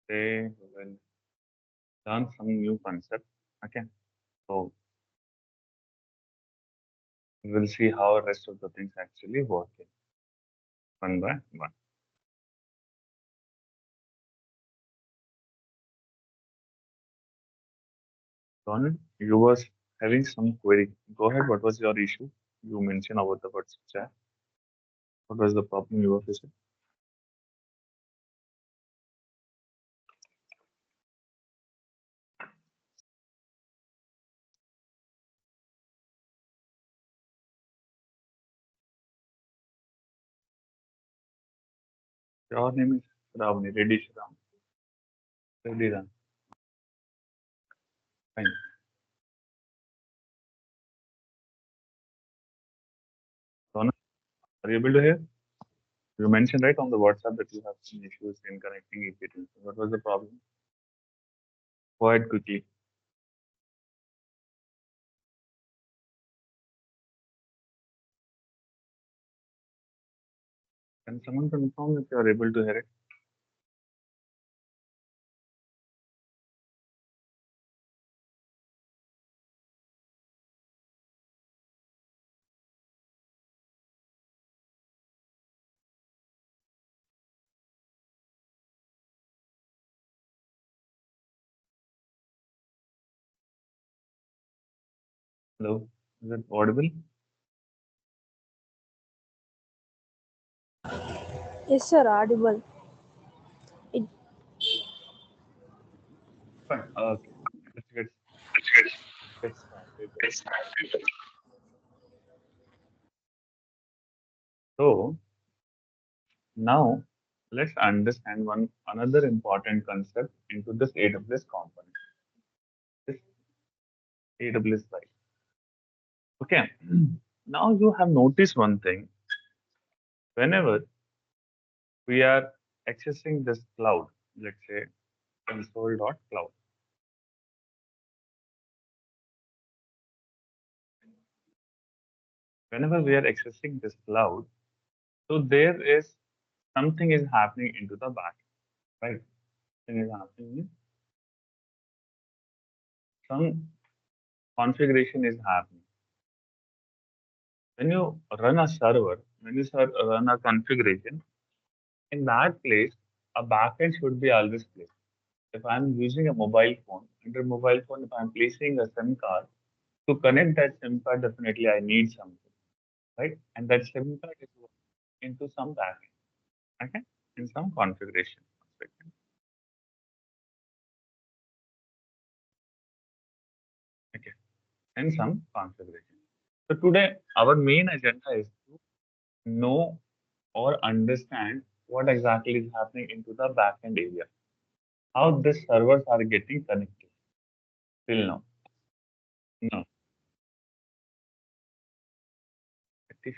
They will learn some new concept. Okay, so we'll see how rest of the things actually work one by one. Ron, you was having some query. Go ahead. What was your issue? You mentioned about the WhatsApp chat. What was the problem you were facing? Your name is Ravani, Reddy Shram. Reddy Ram. Fine. Ron, are you able to hear? You mentioned right on the WhatsApp that you have some issues in connecting EPT. What was the problem? Go ahead quickly. Can someone confirm if you are able to hear it? Hello? Is it audible? Yes, sir, audible. It, Fine. Okay. Let's get started. So now let's understand one another important concept into this AWS component. This AWS side. Okay. Now you have noticed one thing. Whenever we are accessing this cloud, let's say console.cloud. Whenever we are accessing this cloud, so there is something is happening into the back, right? Something is happening. Some configuration is happening. When you run a server, when you run a configuration, in that place, a backend should be always placed. If I'm using a mobile phone, under mobile phone, if I'm placing a SIM card, to connect that SIM card, definitely I need something, right? And that SIM card is into some backend, okay? In some configuration. Okay, in some configuration. So today, our main agenda is to know or understand what exactly is happening into the backend area, how these servers are getting connected till now. No, it is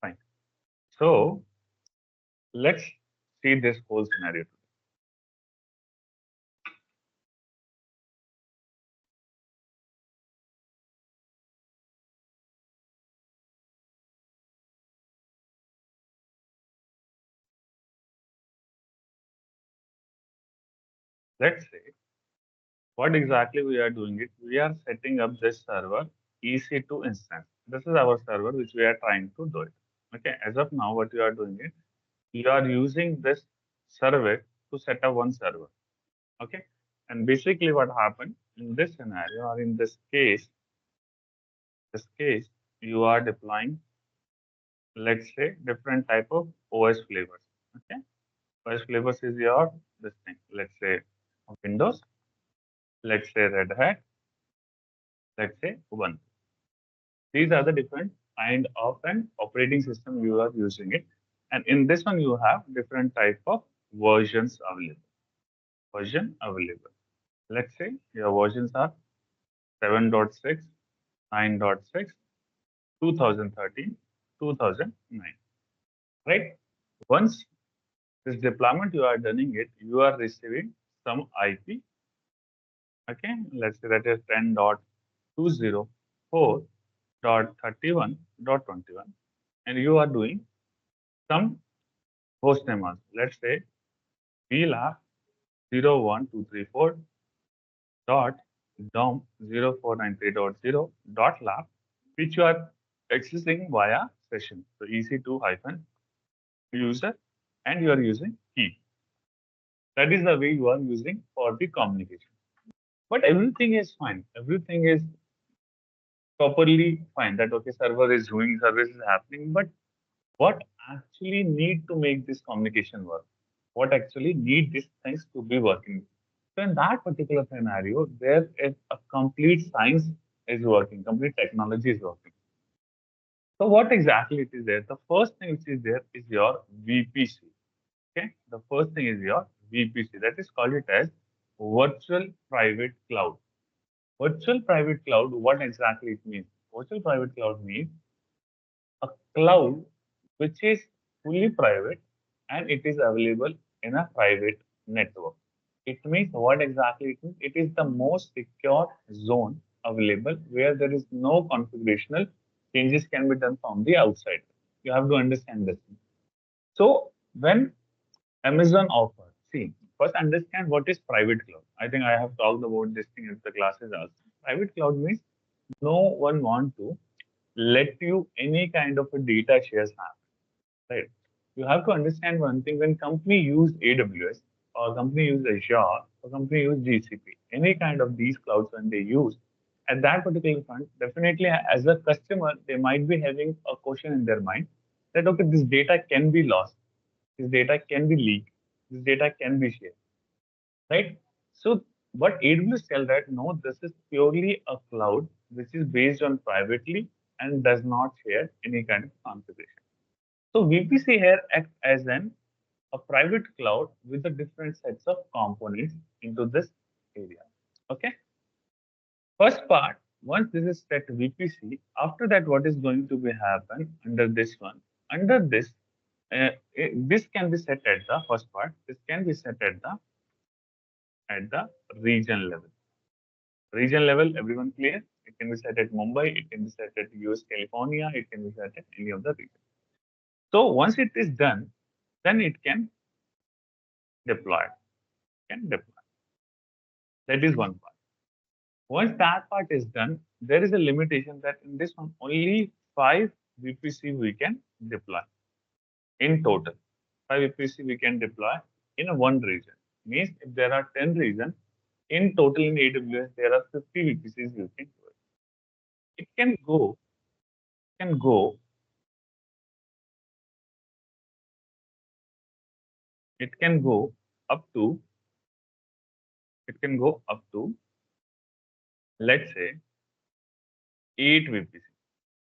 fine. So let's see this whole scenario. Let's say what exactly we are doing it. We are setting up this server EC2 instance. This is our server which we are trying to do it. Okay, as of now, what you are doing it, you are using this server to set up one server. Okay, and basically what happened in this scenario or in this case, you are deploying, let's say, different type of OS flavors. Okay, OS flavors is your this thing. Let's say Windows, let's say Red Hat, let's say Ubuntu. These are the different kind of an operating system you are using it. And in this one, you have different type of versions available. Version available. Let's say your versions are 7.6, 9.6, 2013, 2009. Right? Once this deployment you are doing it, you are receiving some IP. Okay, let's say that is 10.204.31.21, and you are doing some host name also. Let's say VLAN 01234 dot dom 0493.0 dot lab, which you are accessing via session. So EC2 hyphen user, and you are using key. That is the way you are using for the communication. But everything is fine. Everything is properly fine. That okay, server is doing, service is happening. But what actually need to make this communication work? What actually need these things to be working? So in that particular scenario, there is a complete science is working, complete technology is working. So what exactly it is there? The first thing which is there is your VPC. Okay, the first thing is your VPC. That is called it as virtual private cloud. Virtual private cloud, what exactly it means? Virtual private cloud means a cloud which is fully private and it is available in a private network. It means what exactly it means? It is the most secure zone available where there is no configurational changes can be done from the outside. You have to understand this. So when Amazon offer, see, first understand what is private cloud. I think I have talked about this thing in the classes also. Private cloud means no one want to let you any kind of a data shares happen, right? You have to understand one thing: when company use AWS or company use Azure or company use GCP, any kind of these clouds when they use at that particular front, definitely as a customer they might be having a question in their mind that okay, this data can be lost, this data can be leaked, this data can be shared, right? So what AWS tell that no, this is purely a cloud which is based on privately and does not share any kind of configuration. So VPC here acts as a private cloud with the different sets of components into this area. Okay. First part, once this is set to VPC, after that what is going to be happen under this one? Under this, this can be set at the first part. This can be set at the region level. Region level, everyone clear? It can be set at Mumbai, it can be set at US California, it can be set at any of the region. So once it is done, then it can deploy. Can deploy. That is one part. Once that part is done, there is a limitation that in this one only 5 VPC we can deploy in total. 5 VPC we can deploy in a one region. Means if there are 10 regions, in total in AWS there are 50 VPCs you can do it. It can go, it can go up to, it can go up to, let's say 8 VPC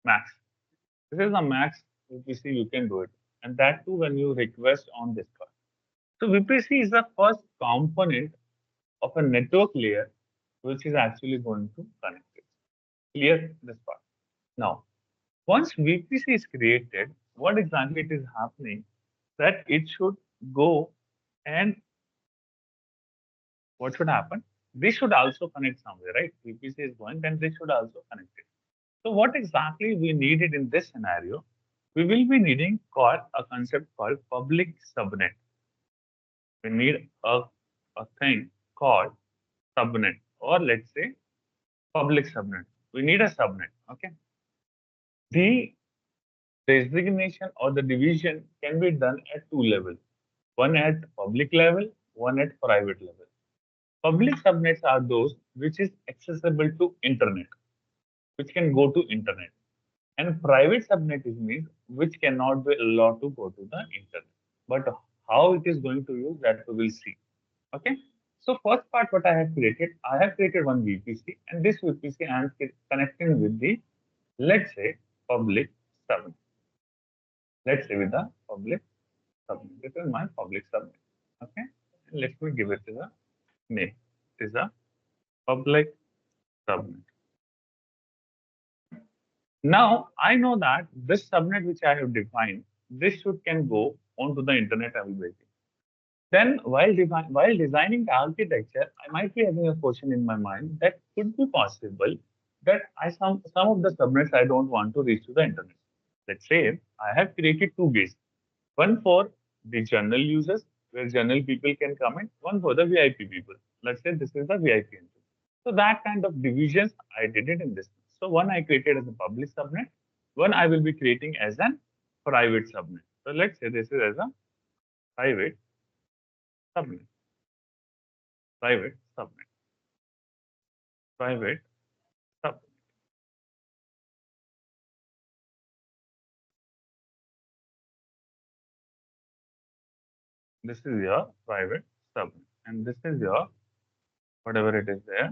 max. This is the max VPC you can do it. And that too when you request on this part. So VPC is the first component of a network layer which is actually going to connect it. Clear this part. Now, once VPC is created, what exactly it is happening that it should go and what should happen? This should also connect somewhere, right? VPC is going, then this should also connect it. So what exactly we needed in this scenario? We will be needing call a concept called public subnet. We need a thing called subnet, or let's say public subnet. We need a subnet. Okay. The designation or the division can be done at two levels. One at public level, one at private level. Public subnets are those which is accessible to internet, which can go to internet. And private subnet is means which cannot be allowed to go to the internet. But how it is going to use that we will see. Okay. So first part what I have created one VPC and this VPC I am connecting with the, let's say, public subnet. Let's say with the public subnet. This is my public subnet. Okay. And let me give it to the name. It is a public subnet. Now I know that this subnet which I have defined, this should can go onto the internet availability. Then while designing the architecture, I might be having a question in my mind that could be possible that some of the subnets I don't want to reach to the internet. Let's say I have created two gates. One for the general users, where general people can come in. One for the VIP people. Let's say this is the VIP entry. So that kind of divisions I did it in this. So one I created as a public subnet. One I will be creating as a private subnet. So let's say this is as a private subnet. Private subnet. Private subnet. This is your private subnet. And this is your whatever it is there.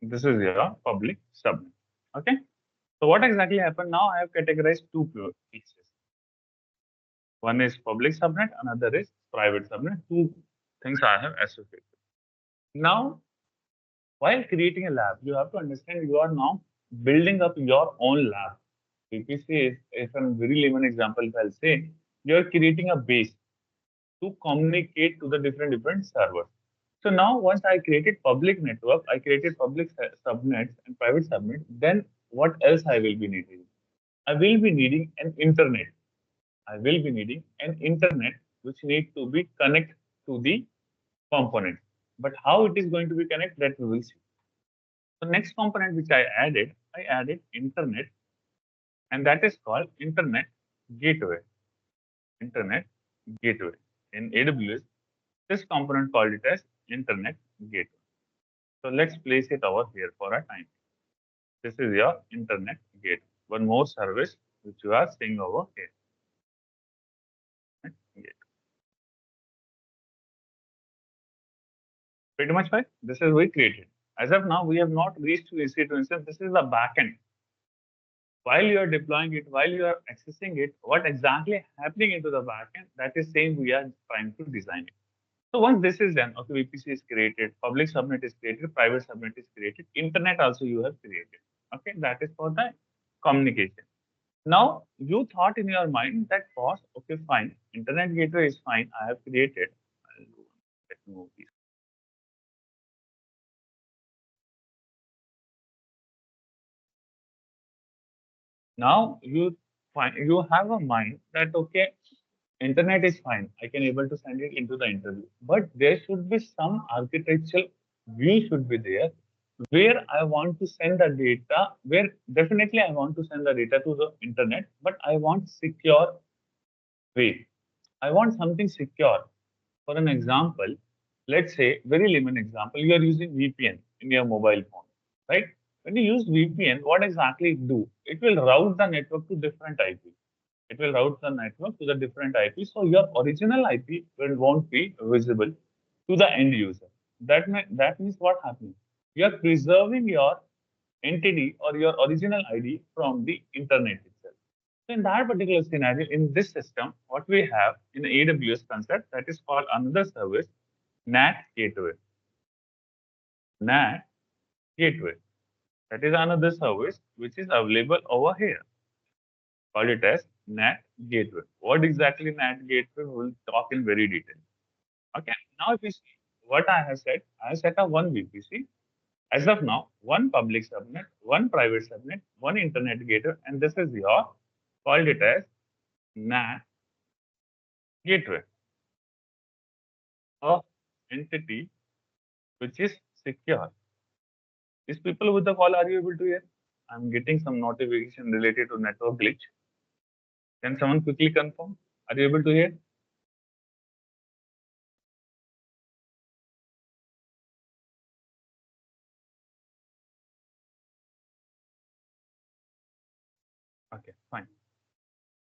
This is your public subnet. Okay. So what exactly happened now? I have categorized two pieces. One is public subnet, another is private subnet. Two things I have associated. Now, while creating a lab, you have to understand you are now building up your own lab. VPC is a very layman example. If I'll say you are creating a base to communicate to the different servers. So now once I created public network, I created public subnets and private subnets, then what else I will be needing? I will be needing an internet. I will be needing an internet which needs to be connected to the component. But how it is going to be connected, that we will see. The next component which I added internet, and that is called internet gateway. Internet gateway. In AWS, this component called it as internet gateway. So let's place it over here for a time. This is your internet gateway. One more service which you are seeing over here. Gateway. Pretty much right. This is we created. As of now, we have not reached to EC2 instance. This is the backend. While you are deploying it, while you are accessing it, what exactly happening into the backend, that is same we are trying to design it. So once this is done, okay, VPC is created, public subnet is created, private subnet is created, internet also you have created. Okay, that is for the communication. Now you thought in your mind that was okay, fine, internet gateway is fine, I have created. Let me move this. Now you have a mind that okay, internet is fine. I can able to send it into the interview, but there should be some architectural view should be there where I want to send the data. Where definitely I want to send the data to the internet, but I want secure way. I want something secure. For an example, let's say very limited example, you are using VPN in your mobile phone, right? When you use VPN, what exactly it do? It will route the network to different IP. It will route the network to the different IP. So your original IP won't be visible to the end user. That means what happens? You are preserving your entity or your original ID from the internet itself. So in that particular scenario, in this system, what we have in the AWS concept that is called another service, NAT gateway. NAT gateway. That is another service which is available over here. Call it as NAT gateway. What exactly NAT gateway? We'll talk in very detail. Okay. Now if you see what I have said, I have set up one VPC. As of now, one public subnet, one private subnet, one internet gateway, and this is your called it as NAT gateway. A entity which is secure. These people with the call, are you able to hear? I'm getting some notification related to network glitch. Can someone quickly confirm? Are you able to hear? Okay, fine.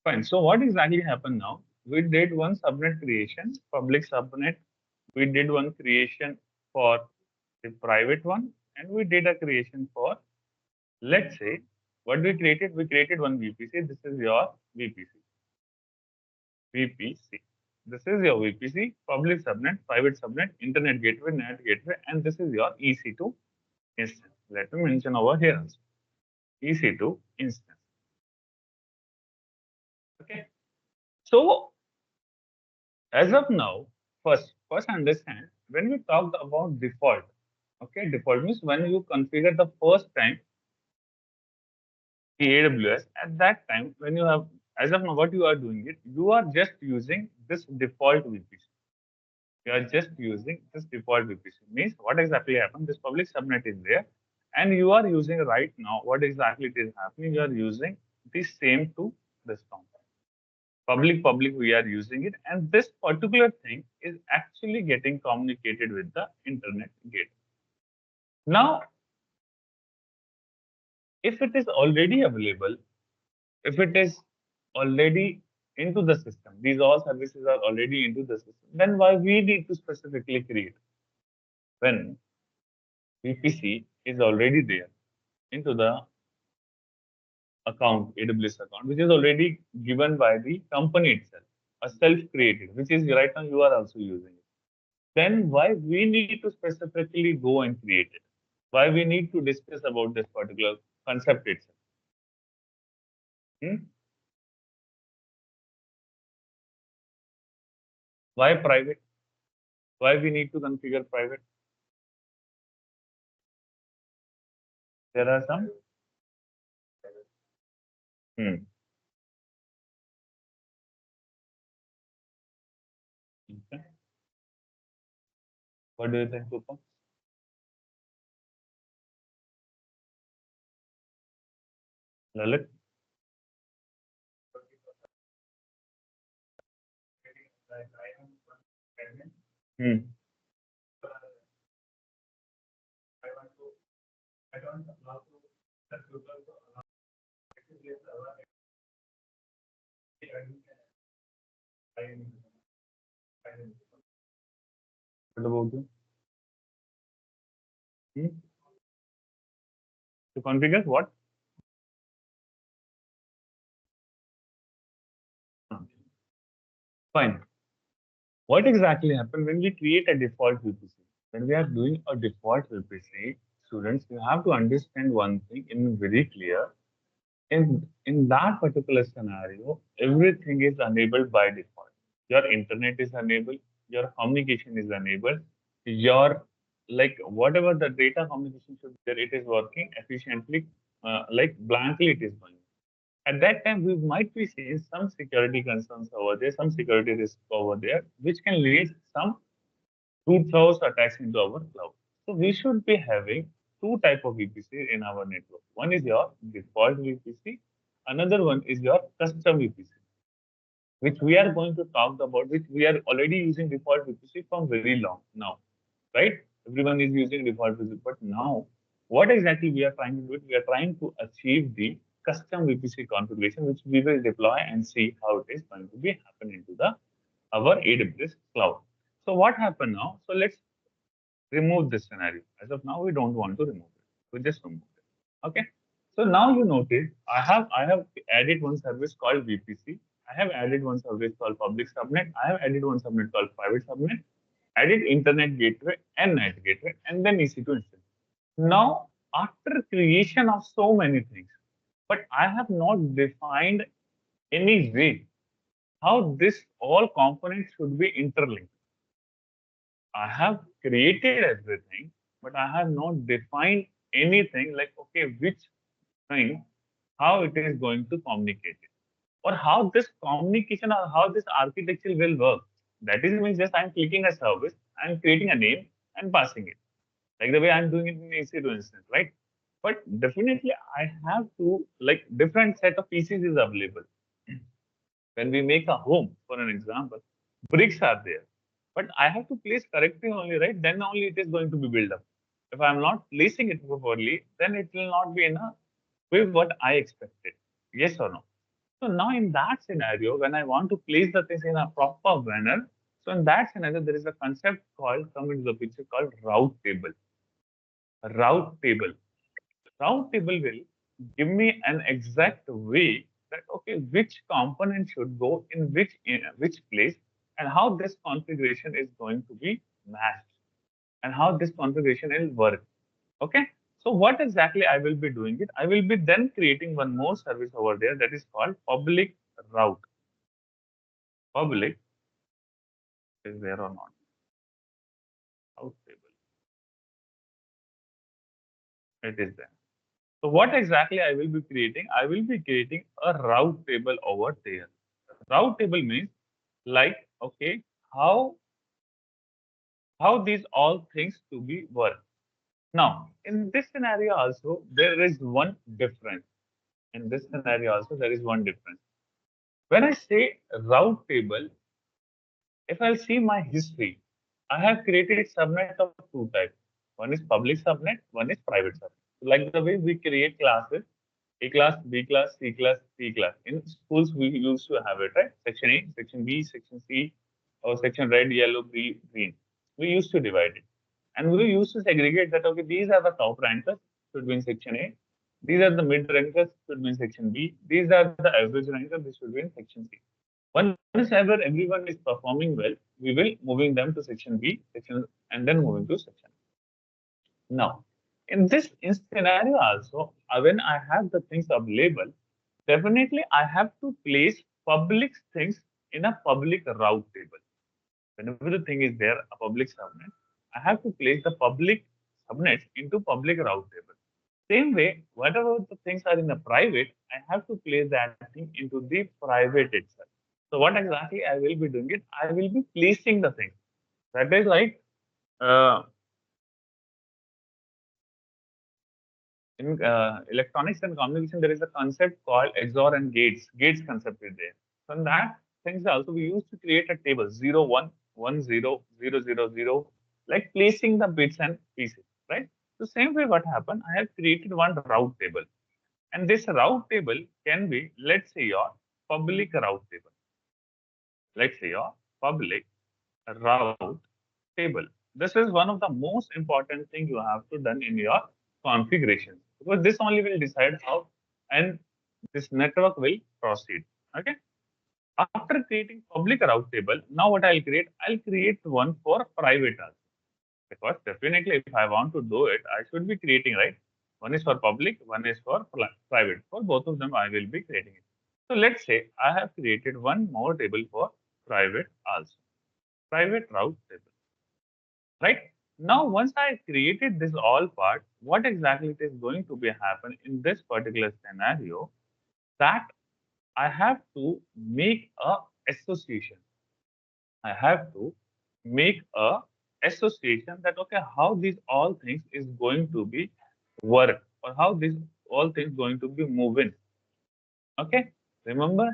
Fine. So what exactly happened now? We did one subnet creation, public subnet. We did one creation for the private one, and we did a creation for, let's say, what we created? We created one VPC. This is your VPC. VPC. This is your VPC, public subnet, private subnet, internet gateway, NAT gateway, and this is your EC2 instance. Let me mention over here also. EC2 instance. Okay. So as of now, first understand when we talked about default. Okay, default means when you configure the first time the AWS, at that time when you have, as of now, what you are doing it, you are just using this default VPC. You are just using this default VPC. Means what exactly happened? This public subnet is there, and you are using right now. What exactly it is happening? You are using the same to this component. Public, we are using it, and this particular thing is actually getting communicated with the internet gate. Now, if it is already available, if it is already into the system, these all services are already into the system, then why we need to specifically create when VPC is already there into the account, AWS account, which is already given by the company itself, a self-created, which is right now you are also using it. Then why we need to specifically go and create it? Why we need to discuss about this particular concept itself? Hmm? Why private? Why we need to configure private? There are some. Hmm. Okay. What do you think, Upam? Lalit? Hmm. What about you? Hmm? To configure what? Fine. What exactly happened when we create a default VPC? When we are doing a default VPC, students, you have to understand one thing in very clear. In that particular scenario, everything is enabled by default. Your internet is enabled, your communication is enabled, your like whatever the data communication should be there, it is working efficiently, like blankly it is going. At that time, we might be seeing some security concerns over there, some security risk over there, which can lead some root house attacks into our cloud. So we should be having two type of VPC in our network. One is your default VPC, another one is your custom VPC, which we are going to talk about, which we are already using default VPC from very long now, right? Everyone is using default VPC, but now what exactly we are trying to do? We are trying to achieve the custom VPC configuration, which we will deploy and see how it is going to be happen into the our AWS cloud. So what happened now? So let's remove this scenario. As of now, we don't want to remove it. We just remove it. Okay. So now you notice I have added one service called VPC. I have added one service called public subnet. I have added one subnet called private subnet. Added internet gateway and NAT gateway, and then EC2 instance. Now, after creation of so many things, but I have not defined any way how this all components should be interlinked. I have created everything, but I have not defined anything like, okay, which thing, how it is going to communicate it, or how this communication or how this architecture will work. That is means just I'm clicking a service, I'm creating a name and passing it, like the way I'm doing it in EC2 instance, right? But definitely I have to like different set of pieces is available. When we make a home, for an example, bricks are there. But I have to place correctly only, right? Then only it is going to be built up. If I'm not placing it properly, then it will not be in a way what I expected. Yes or no? So now in that scenario, when I want to place the things in a proper manner, so in that scenario, there is a concept called, come into the picture, called route table. Route table. Route table will give me an exact way that okay, which component should go in which place, and how this configuration is going to be matched, and how this configuration will work. Okay. So what exactly I will be doing it? I will be then creating one more service over there that is called public route. Public is there or not? Route table. It is there. So what exactly I will be creating? I will be creating a route table over there. Route table means like, okay, how these all things to be work. Now, in this scenario also, there is one difference. In this scenario also, there is one difference. When I say route table, if I'll see my history, I have created subnet of two types. One is public subnet, one is private subnet. Like the way we create classes, A class, B class, C class, C class. In schools, we used to have it, right? Section A, section B, section C, or section red, yellow, green. We used to divide it. And we used to segregate that, okay, these are the top rankers, should be in section A. These are the mid rankers, should be in section B. These are the average rankers, this should be in section C. Once ever everyone is performing well, we will moving them to section B, section, and then moving to section. Now, in this scenario also, when I have the things available, definitely I have to place public things in a public route table. Whenever the thing is there, a public subnet, I have to place the public subnets into public route table. Same way, whatever the things are in the private, I have to place that thing into the private itself. So what exactly I will be doing it? I will be placing the thing. That is like uh, in electronics and communication, there is a concept called XOR and gates. Gates concept is there. So in that things also we used to create a table 0, 1, 1, 0, 0, 0, 0, like placing the bits and pieces, right? So same way what happened, I have created one route table. And this route table can be, let's say, your public route table. Let's say your public route table. This is one of the most important thing you have to done in your configuration, because this only will decide how and this network will proceed. Okay. After creating public route table, now what I'll create one for private also. Because definitely if I want to do it, I should be creating, right? One is for public, one is for private. For both of them, I will be creating it. So let's say I have created one more table for private also. Private route table, right? Now, once I created this all part, what exactly it is going to be happen in this particular scenario, that I have to make a association. I have to make a association that, okay, how these all things is going to be work, or how these all things going to be moving. Okay, remember,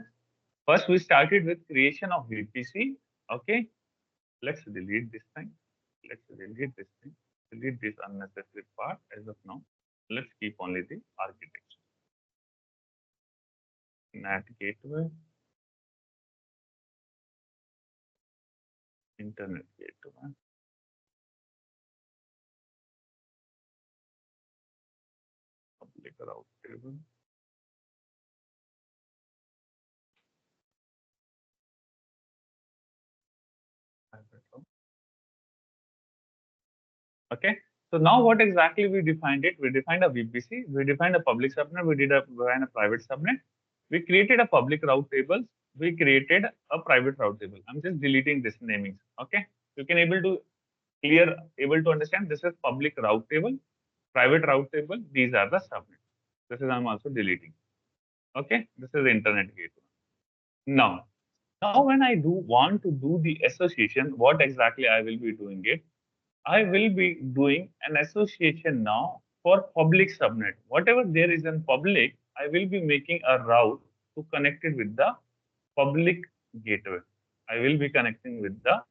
first we started with creation of VPC. Okay, let's delete this thing. Let's delete this thing. Delete this unnecessary part as of now. Let's keep only the architecture. NAT gateway, internet gateway, public route table. Okay. So now what exactly we defined it? We defined a VPC, we defined a public subnet, we define a private subnet. We created a public route table, we created a private route table. I'm just deleting this namings. Okay. You can able to understand this is public route table, private route table, these are the subnets. This is I'm also deleting. Okay. This is internet gateway. Now, when I do want to do the association, what exactly I will be doing it? I will be doing an association now for public subnet. Whatever there is in public, I will be making a route to connect it with the public gateway. I will be connecting with the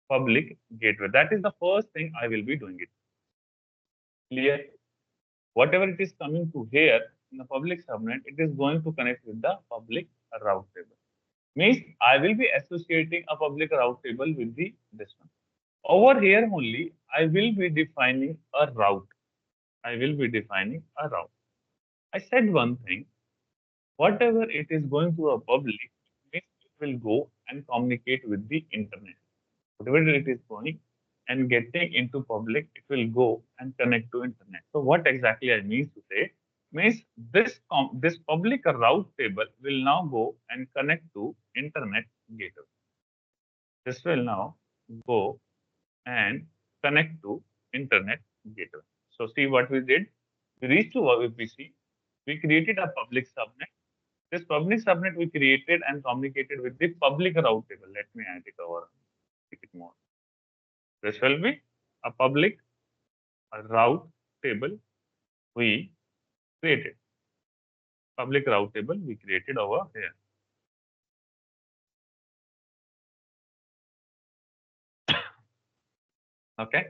public gateway. That is the first thing I will be doing it. Clear? Whatever it is coming to here in the public subnet, it is going to connect with the public route table. Means I will be associating a public route table with the this one. Over here only, I will be defining a route. I will be defining a route. I said one thing, whatever it is going to a public, it will go and communicate with the internet. Whatever it is going and getting into public, it will go and connect to internet. So what exactly I mean to say means this public route table will now go and connect to internet gateway. This will now go and connect to internet gateway. So see what we did. We reached to a VPC. We created a public subnet. This public subnet we created and communicated with the public route table. Let me add it over. Make it more. This will be a public route table we created. Public route table we created over here. Okay.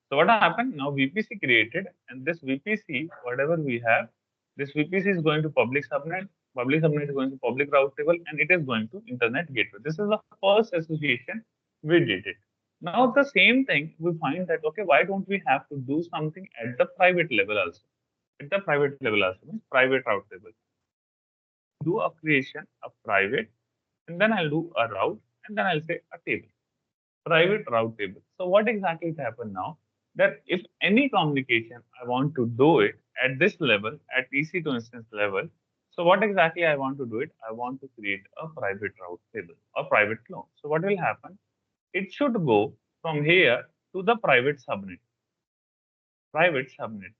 So what happened now? VPC created, and this VPC, whatever we have, this VPC is going to public subnet. Public subnet is going to public route table, and it is going to internet gateway. This is the first association we did it. Now the same thing we find that okay, why don't we have to do something at the private level also? At the private level also means private route table. Do a creation of private, and then I'll do a route, and then I'll say a table. Private route table. So what exactly has happened now? That if any communication I want to do it at this level, at EC2 instance level, so what exactly I want to do it? I want to create a private route table or private clone. So what will happen? It should go from here to the private subnet. Private subnet.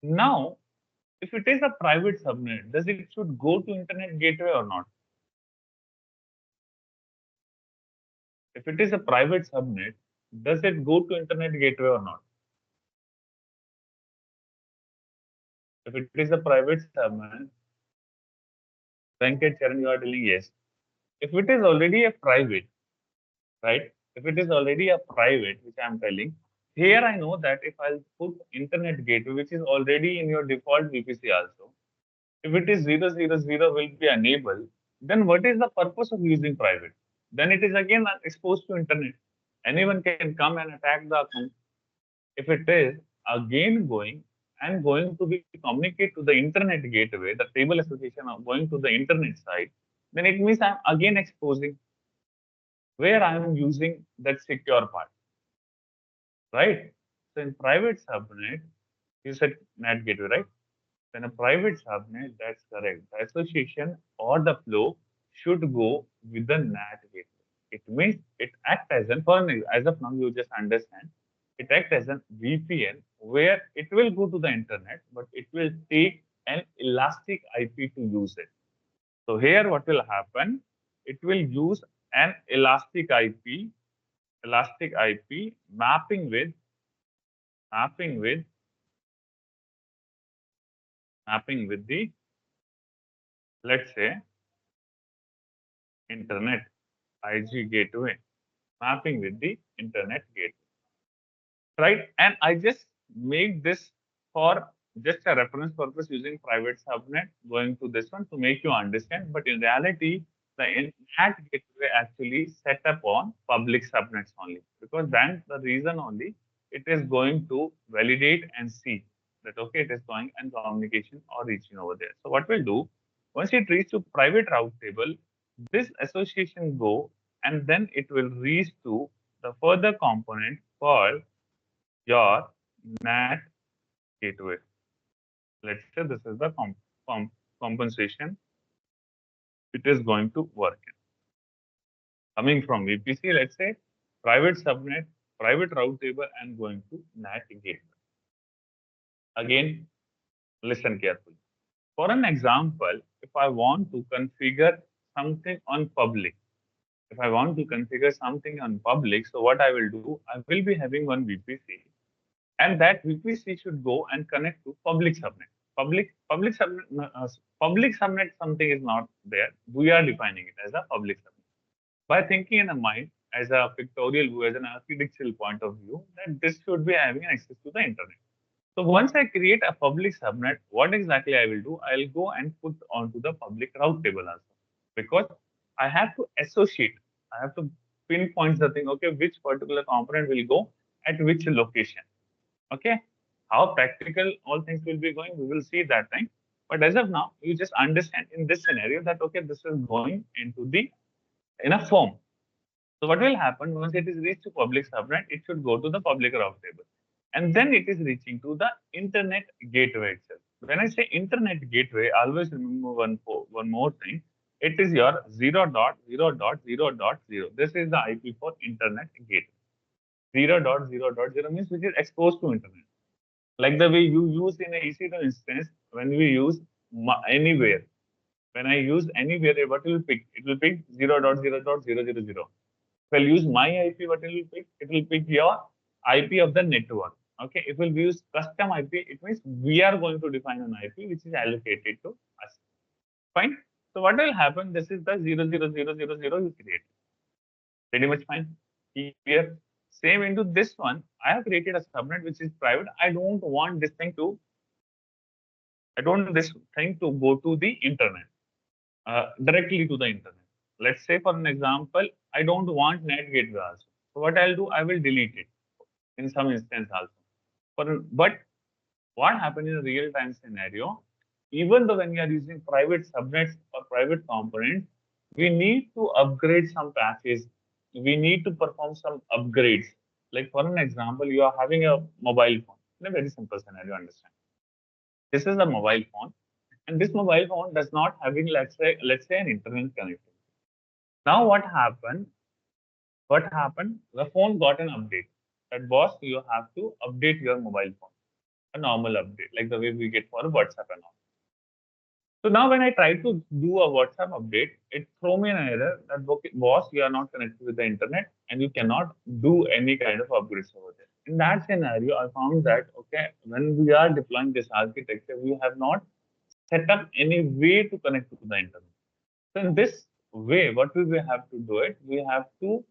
Now, if it is a private subnet, does it should go to internet gateway or not? If it is a private subnet, does it go to internet gateway or not? If it is a private subnet, Venkat Charan, you are telling yes. If it is already a private, right? If it is already a private, which I am telling, here I know that if I'll put internet gateway, which is already in your default VPC also, if it is 000 will be enabled, then what is the purpose of using private? Then it is again exposed to internet. Anyone can come and attack the account. If it is again going to be communicate to the internet gateway, the table association of going to the internet side, then it means I'm again exposing where I'm using that secure part, right? So in private subnet, you said NAT gateway, right? Then a private subnet, that's correct. The association or the flow should go with the NAT gateway. It means it acts as an, as of now, you just understand, it acts as an VPN where it will go to the internet, but it will take an elastic IP to use it. So here what will happen? It will use an elastic IP mapping with mapping with the, let's say, internet IG gateway, mapping with the internet gateway, right? And I just make this for just a reference purpose using private subnet going to this one to make you understand. But in reality, the NAT gateway actually set up on public subnets only, because then the reason only it is going to validate and see that okay, it is going and communication or reaching over there. So what we'll do, once it reaches to private route table, this association go and then it will reach to the further component called your NAT gateway. Let's say this is the compensation it is going to work in. Coming from VPC, let's say private subnet, private route table, and going to NAT gateway. Again, listen carefully. For an example, if I want to configure something on public, if I want to configure something on public, so what I will do, I will be having one VPC, and that VPC should go and connect to public subnet. Public subnet something is not there. We are defining it as a public subnet. By thinking in a mind as a pictorial view, as an architectural point of view, that this should be having access to the internet. So once I create a public subnet, what exactly I will do? I'll go and put onto the public route table also, because I have to associate. I have to pinpoint the thing. Okay, which particular component will go at which location. Okay, how practical all things will be going, we will see that time. But as of now, you just understand in this scenario that okay, this is going into the in a form. So what will happen once it is reached to public subnet, it should go to the public route table. And then it is reaching to the internet gateway itself. When I say internet gateway, always remember one more thing. It is your 0.0.0.0. This is the IP for internet gateway. 0.0.0 means which is exposed to internet. Like the way you use in a EC2 instance, when we use anywhere, when I use anywhere, what will pick? It will pick 0.0.000. If I'll use my IP, what it will pick? It will pick your IP of the network. Okay. If we'll use custom IP, it means we are going to define an IP which is allocated to us. Fine. So what will happen? This is the 0.0.0.0 you create. Pretty much fine. Here, same into this one. I have created a subnet which is private. I don't want this thing to go to the internet, directly to the internet. Let's say, for an example, I don't want NAT gateway also. So what I'll do, I will delete it in some instance also. But what happens in a real-time scenario, even though when we are using private subnets or private components, we need to upgrade some patches. We need to perform some upgrades. Like for an example, you are having a mobile phone. In a very simple scenario, understand. This is a mobile phone, and this mobile phone does not having let's say an internet connectivity. Now what happened? The phone got an update. That boss, you have to update your mobile phone, a normal update, like the way we get for WhatsApp and all. So now when I try to do a WhatsApp update, it throw me an error that okay, boss, you are not connected with the internet and you cannot do any kind of upgrades over there. In that scenario, I found that okay, when we are deploying this architecture, we have not set up any way to connect to the internet. So in this way, what we will have to do it, we have to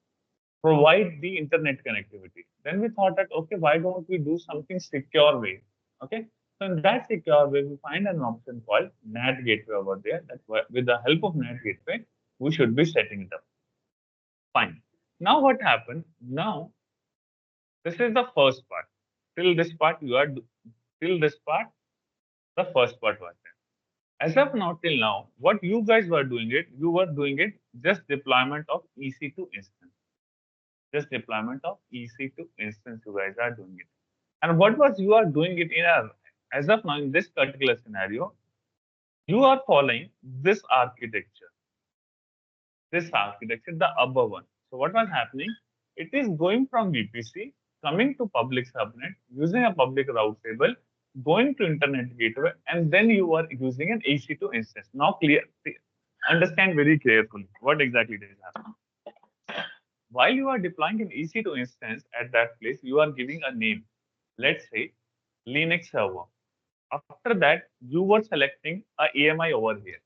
provide the internet connectivity. Then we thought that, okay, why don't we do something secure way? Okay. So in that secure way, we find an option called NAT gateway over there. That with the help of NAT gateway, we should be setting it up. Fine. Now what happened? Now this is the first part. Till this part, till this part, the first part was there. As of now, till now, what you guys were doing it, you were doing it just deployment of EC2 instance. Just deployment of EC2 instance, you guys are doing it. And what was you are doing it in a, as of now, in this particular scenario, you are following this architecture, the above one. So what was happening? It is going from VPC, coming to public subnet, using a public route table, going to internet gateway, and then you are using an EC2 instance. Now understand very carefully what exactly is happening. While you are deploying an EC2 instance at that place, you are giving a name. Let's say Linux server. After that, you were selecting a AMI over here,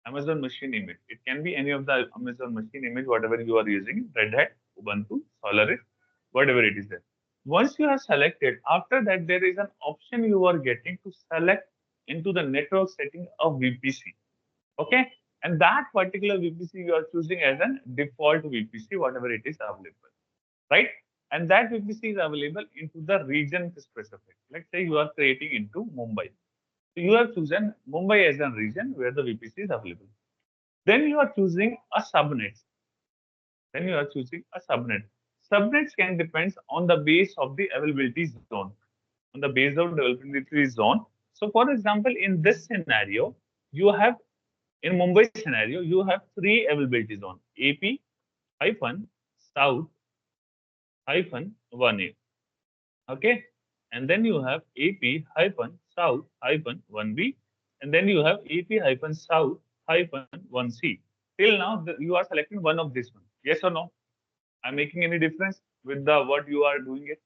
Amazon machine image. It can be any of the Amazon machine image, whatever you are using, Red Hat, Ubuntu, Solaris, whatever it is there. Once you have selected, after that, there is an option you are getting to select into the network setting of VPC. Okay. And that particular VPC you are choosing as a default VPC, whatever it is available, right? And that VPC is available into the region specific. Let's say you are creating into Mumbai. So you have chosen Mumbai as a region where the VPC is available. Then you are choosing a subnet. Then you are choosing a subnet. Subnets can depend on the base of the availability zone. On the base of availability zone. So for example, in this scenario, you have in Mumbai scenario, you have three availability zones: AP hyphen South hyphen 1A. Okay. And then you have AP hyphen South hyphen 1B. And then you have AP hyphen South hyphen 1C. Till now, you are selecting one of this one. Yes or no? I'm making any difference with the what you are doing it?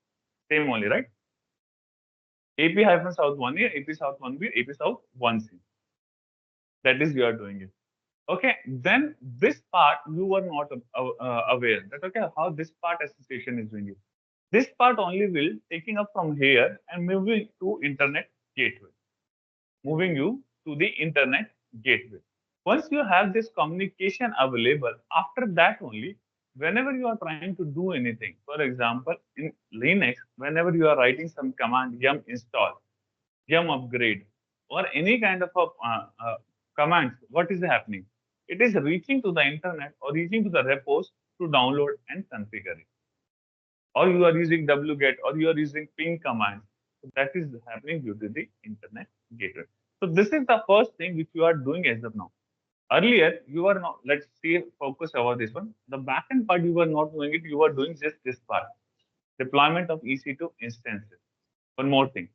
Same only, right? AP hyphen South 1A, AP South 1B, AP South 1C. That is, you are doing it. Okay, then this part you were not aware that okay how this part association is doing it. This part only will taking up from here and moving to internet gateway, moving you to the internet gateway. Once you have this communication available, after that only, whenever you are trying to do anything, for example, in Linux, whenever you are writing some command yum install, yum upgrade, or any kind of commands, what is happening? It is reaching to the internet or reaching to the repos to download and configure it. Or you are using wget or you are using ping command. So that is happening due to the internet gateway. So this is the first thing which you are doing as of now. Earlier, you were not, let's see, focus over this one. The backend part, you were not doing it, you were doing just this part. Deployment of EC2 instances. One more thing.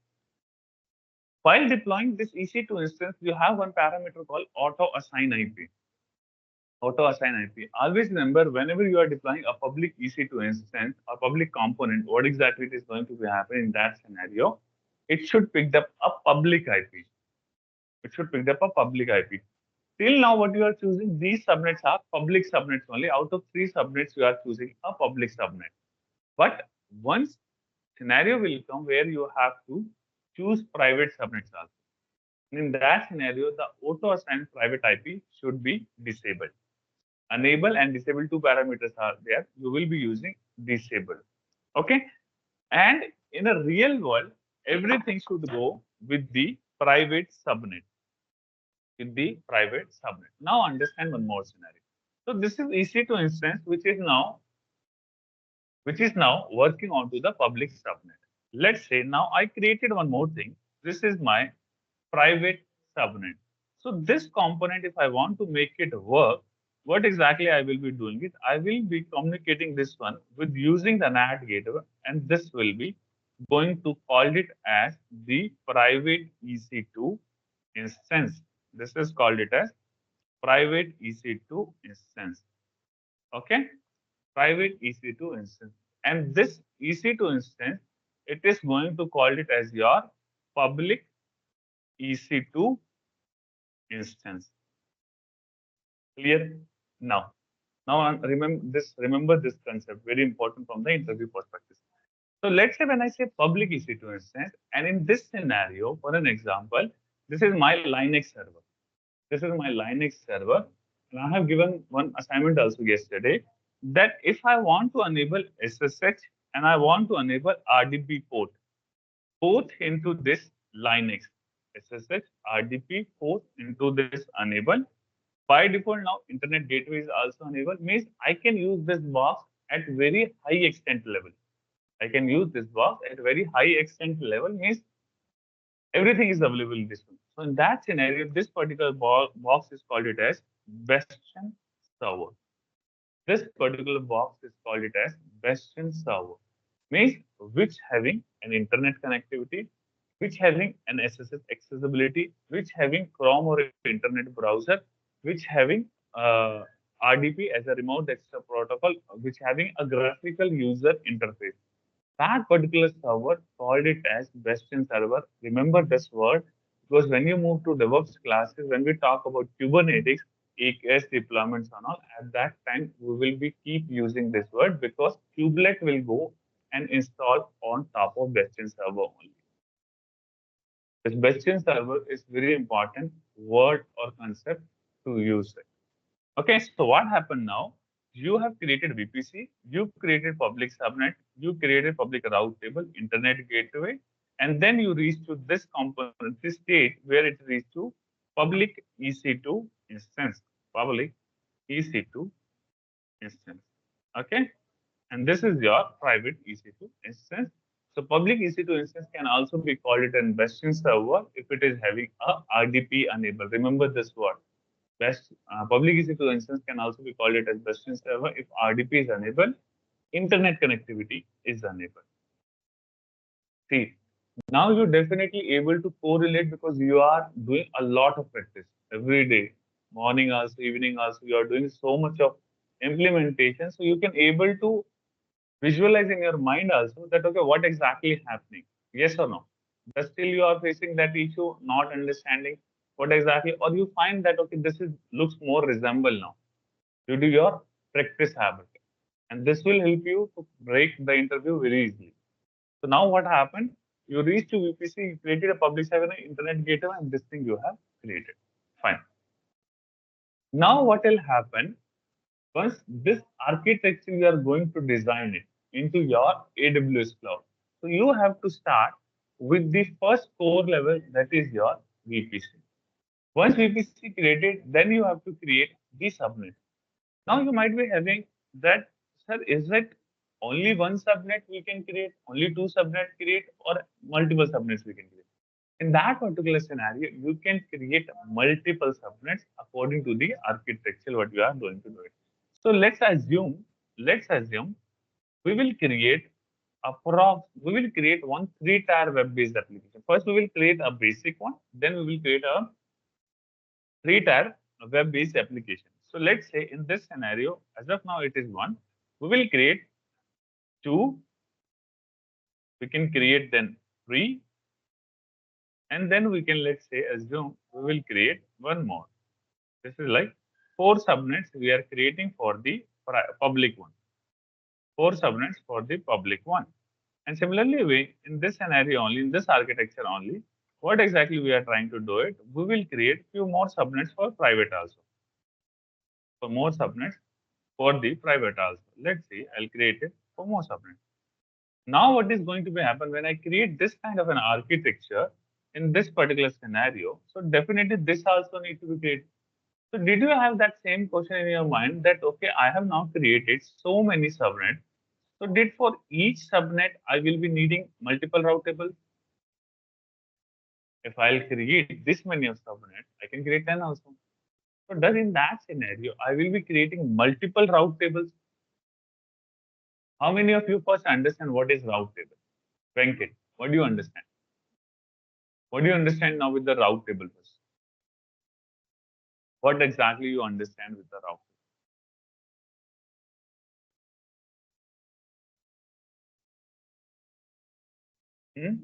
While deploying this EC2 instance, you have one parameter called auto assign IP. Auto assign IP. Always remember, whenever you are deploying a public EC2 instance or public component, what exactly it is going to be happening in that scenario, it should pick up a public IP. It should pick up a public IP. Till now, what you are choosing, these subnets are public subnets only. Out of 3 subnets, you are choosing a public subnet. But once scenario will come where you have to choose private subnets also. In that scenario, the auto assigned private IP should be disabled. Enable and disable 2 parameters are there. You will be using disable. Okay. And in a real world, everything should go with the private subnet. With the private subnet. Now understand one more scenario. So this is EC2 instance, which is now working onto the public subnet. Let's say now I created one more thing. This is my private subnet. So this component, if I want to make it work, what exactly I will be doing it? I will be communicating this one with using the NAT gateway, and this will be going to call it as the private EC2 instance. This is called it as private EC2 instance. Okay, private EC2 instance. And this EC2 instance, it is going to call it as your public EC2 instance. Clear? Now remember this concept, very important from the interview perspective. So let's say when I say public EC2 instance, and in this scenario, for an example, this is my Linux server. This is my Linux server. And I have given one assignment also yesterday that if I want to enable SSH and I want to enable RDP port, both into this Linux, SSH, RDP port into this enable. By default, now internet gateway is also enabled, means I can use this box at very high extent level. I can use this box at very high extent level, means everything is available in this one. So in that scenario, this particular box is called it as Bastion server. This particular box is called it as Bastion server, means which having an internet connectivity, which having an SSH accessibility, which having Chrome or internet browser, which having RDP as a remote desktop protocol, which having a graphical user interface. That particular server called it as Bastion server. Remember this word because when you move to DevOps classes, when we talk about Kubernetes, AKS deployments and all, at that time we will be keep using this word because kubelet will go and install on top of Bastion server only. This Bastion server is very important word or concept to use it. Okay, so what happened now? You have created VPC, you created public subnet, you created public route table, internet gateway, and then you reach to this component, this state where it reached to public EC2 instance, public EC2 instance. Okay, and this is your private EC2 instance. So public EC2 instance can also be called it an Bastion server if it is having a RDP enabled. Remember this word. Public EC2 instance can also be called it as Bastion server if RDP is enabled, internet connectivity is enabled. See, now you're definitely able to correlate because you are doing a lot of practice every day, morning also, evening also. You are doing so much of implementation, so you can able to visualize in your mind also that okay, what exactly is happening? Yes or no? But still you are facing that issue, not understanding what exactly, or you find that okay, this is looks more resemble now due to your practice habit. And this will help you to break the interview very easily. So now what happened? You reached to VPC, you created a public server, internet gateway, and this thing you have created. Fine. Now what will happen? Once this architecture you are going to design it into your AWS cloud. So you have to start with the first core level that is your VPC. Once VPC created, then you have to create the subnet. Now you might be having that, sir, is it only one subnet we can create, only 2 subnet create, or multiple subnets we can create? In that particular scenario, you can create multiple subnets according to the architecture what you are going to do it. So let's assume we will create we will create one 3-tier web-based application. First, we will create a basic one. Then we will create a 3-tier web-based application. So let's say in this scenario, as of now, it is one. We will create two. We can create then three, and then we can, let's say, assume we will create one more. This is like 4 subnets we are creating for the public one. 4 subnets for the public one. And similarly, in this scenario only, in this architecture only, what exactly we are trying to do it? We will create few more subnets for private also. For more subnets for the private also. Let's see, I'll create it for more subnets. Now, what is going to be happen when I create this kind of an architecture in this particular scenario? So definitely this also need to be created. So did you have that same question in your mind that, okay, I have now created so many subnets. So did for each subnet, I will be needing multiple route tables? If I'll create this many of subnets, I can create 10 also. So does in that scenario, I will be creating multiple route tables? How many of you first understand what is route table? Venkat, what do you understand? What do you understand now with the route table first? What exactly you understand with the route table?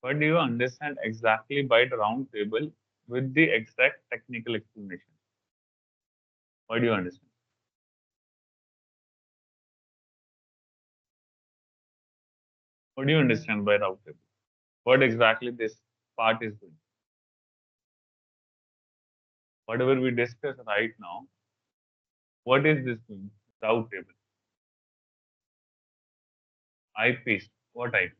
What do you understand exactly by the round table with the exact technical explanation? What do you understand? What do you understand by route table? What exactly this part is doing? Whatever we discuss right now, what is this doing? Route table. IPs. What IPs?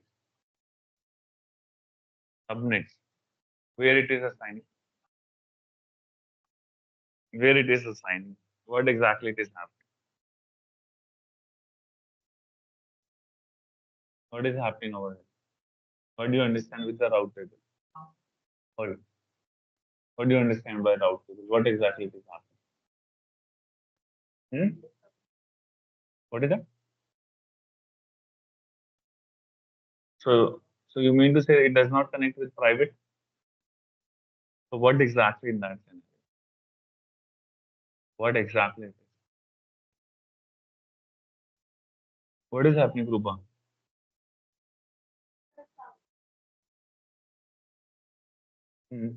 Subnets. Where it is assigning? Where it is assigning? What exactly it is happening? What is happening over here? What do you understand with the route table? What, what do you understand by route table? What exactly it is happening? What is that? So you mean to say it does not connect with private? So what exactly in that sense? What exactly it is? What is happening, Rupa? Hmm.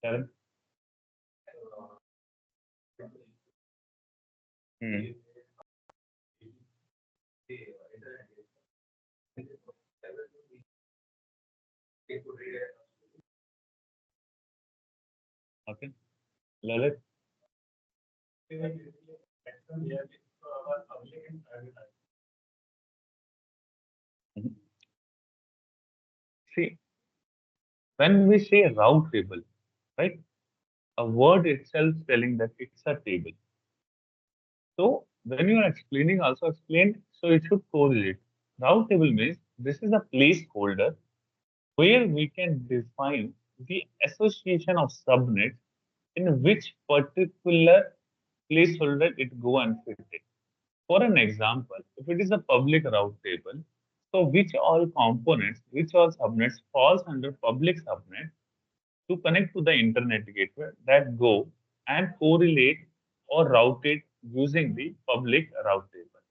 Karen? Hmm. Okay. Lalit? Mhm. See, when we say route table, right? A word itself telling that it's a table. So when you are explaining, also explain, so it should correlate. Route table means this is a placeholder where we can define the association of subnets in which particular placeholder it go and fit it. For an example, if it is a public route table, so which all components, which all subnets falls under public subnet to connect to the internet gateway that go and correlate or route it using the public route table.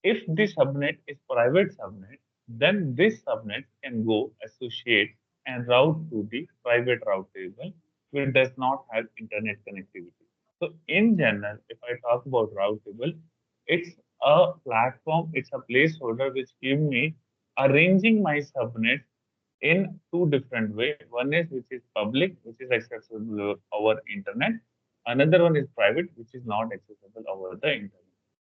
If the subnet is private subnet, then this subnet can go associate and route to the private route table which does not have internet connectivity. So in general, if I talk about route table, it's a platform, it's a placeholder which give me arranging my subnet in two different ways. One is which is public, which is accessible over internet. Another one is private, which is not accessible over the internet.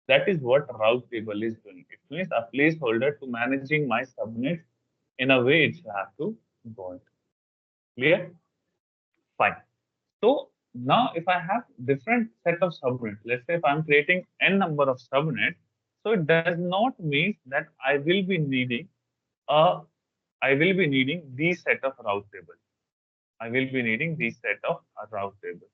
That is what route table is doing. It means a placeholder to managing my subnets in a way it have to go it. Clear? Fine. So now if I have different set of subnets, let's say if I'm creating n number of subnets, so it does not mean that I will be needing a I will be needing these set of route tables. I will be needing these set of route tables.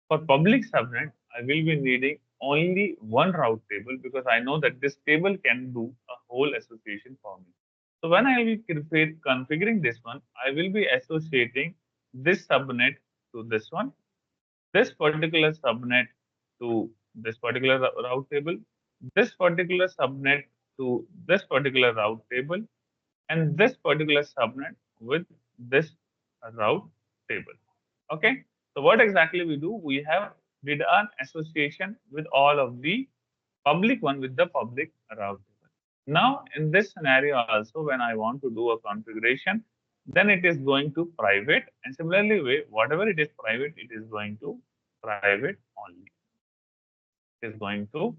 For public subnet, I will be needing only one route table because I know that this table can do a whole association for me. So when I will be configuring this one, I will be associating this subnet to this one, this particular subnet to this particular route table, this particular subnet to this particular route table, and this particular subnet with this route table. Okay. So what exactly we do? We have did an association with all of the public one with the public route table. Now in this scenario also, when I want to do a configuration, then it is going to private, and similarly way, whatever it is private, it is going to private only. It is going to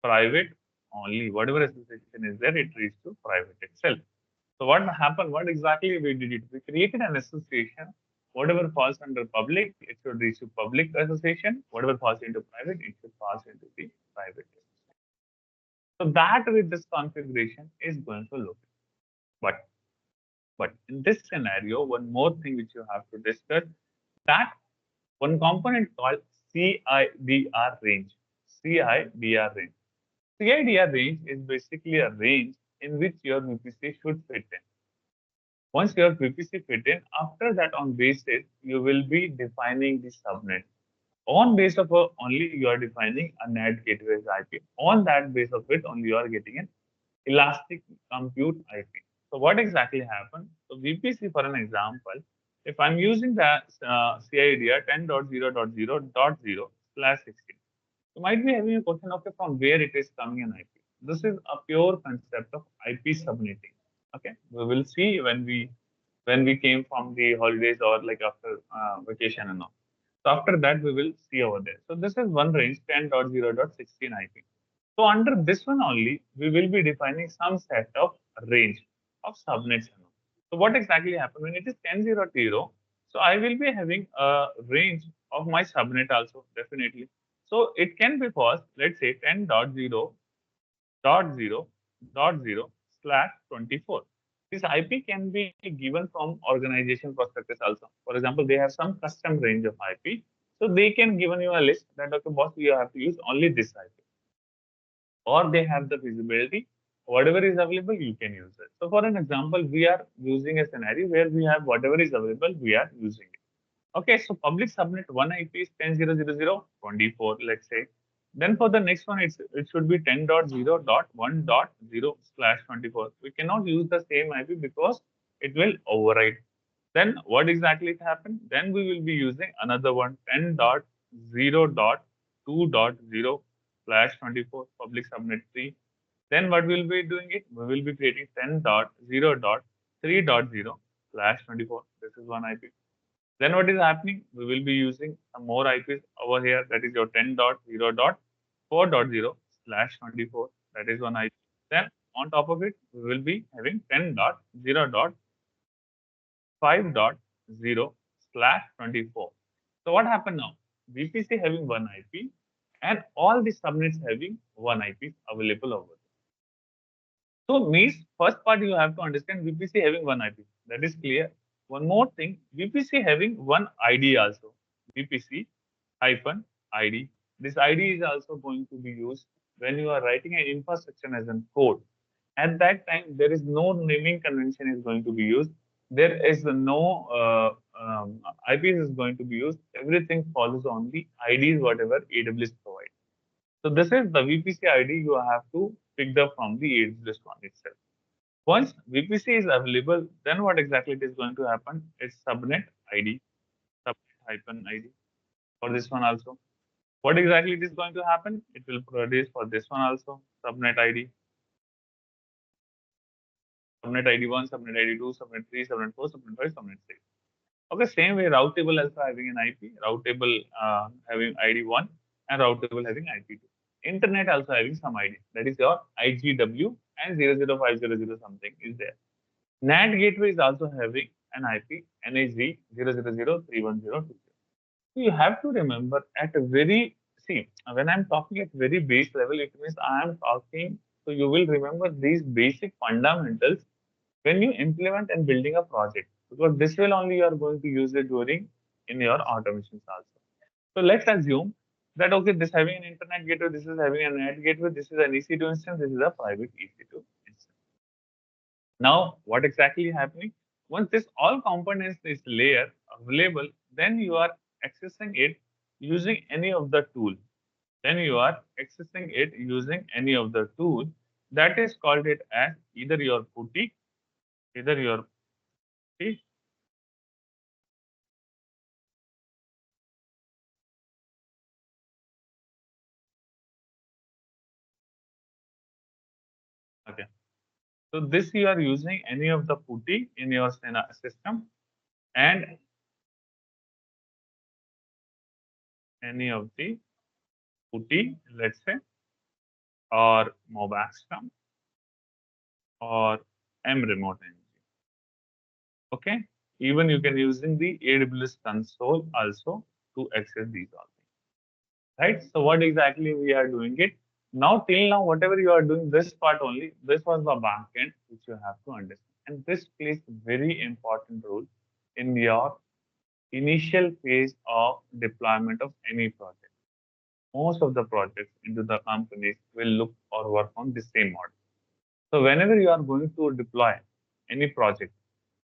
private only. Whatever association is there, it reads to private itself. So what happened? What exactly we did it? We created an association. Whatever falls under public, it should reach to public association. Whatever falls into private, it should pass into the private association. So that with this configuration is going to look. But but in this scenario, one more thing which you have to discuss, that one component called CIDR range. CIDR range. CIDR range is basically a range in which your VPC should fit in. Once your VPC fit in, after that on basis, you will be defining the subnet. On base of only you are defining a NAT gateway as IP. On that base of it, only you are getting an elastic compute IP. So what exactly happened? So VPC, for an example, if I'm using the CIDR 10.0.0.0/16, you might be having a question, okay, from where it is coming in IP. This is a pure concept of IP subnetting. Okay, we will see when we came from the holidays or like after vacation and all. So after that, we will see over there. So this is one range 10.0.16 IP. So under this one only, we will be defining some set of range of subnets. So what exactly happened when it is 10.0.0? So I will be having a range of my subnet also definitely. So it can be first, let's say 10.0.0.0/24. This IP can be given from organization perspective also. For example, they have some custom range of IP. So they can given you a list that, okay, boss, you have to use only this IP. Or they have the visibility. Whatever is available, you can use it. So for an example, we are using a scenario where we have whatever is available, we are using it. Okay, so public subnet one IP is 10.0.0.24, let's say. Then for the next one, it should be 10.0.1.0/24. We cannot use the same IP because it will override. Then what exactly it happened? Then we will be using another one, 10.0.2.0/24 public subnet 3. Then what we'll be doing it? We will be creating 10.0.3.0/24. This is one IP. Then what is happening? We will be using some more IPs over here. That is your 10.0.4.0/24. That is one IP. Then on top of it, we will be having 10.0.5.0/24. So what happened now? VPC having one IP and all the subnets having one IP available over there. So means first part you have to understand VPC having one IP. That is clear. One more thing, VPC having one ID also. VPC hyphen ID. This ID is also going to be used when you are writing an infrastructure as a code. At that time, there is no naming convention is going to be used. There is no IPs is going to be used. Everything follows on the IDs whatever AWS provides. So this is the VPC ID you have to pick up from the AWS one itself. Once VPC is available, then what exactly it is going to happen? It's subnet ID, subnet hyphen ID for this one also. What exactly it is going to happen? It will produce for this one also, subnet ID, subnet ID 1, subnet ID 2, subnet 3, subnet 4, subnet 5, subnet 6. Okay, same way route table also having an IP, route table having ID 1 and route table having IP 2. Internet also having some ID, that is your IGW and 00500 something is there. NAT gateway is also having an IP NAG 0003102. So you have to remember at a very, see, when I'm talking at very base level, it means I am talking, so you will remember these basic fundamentals when you implement and building a project, because this will only you are going to use it during in your automations also. So let's assume that okay, this having an internet gateway, this is having a NAT gateway, this is an EC2 instance, this is a private EC2 instance. Now, what exactly is happening? Once this all components is layer available, then you are accessing it using any of the tool. Then you are accessing it using any of the tool that is called it as either your putty, either your putty. Okay. So this you are using any of the putty in your system and any of the putty, let's say, or Mobaxcom or M remote engine. Okay. Even you can using the AWS console also to access these all things. Right. So what exactly we are doing it now till now, whatever you are doing this part only, this was the back end which you have to understand. And this plays very important role in your initial phase of deployment of any project. Most of the projects into the companies will look or work on the same model. So whenever you are going to deploy any project,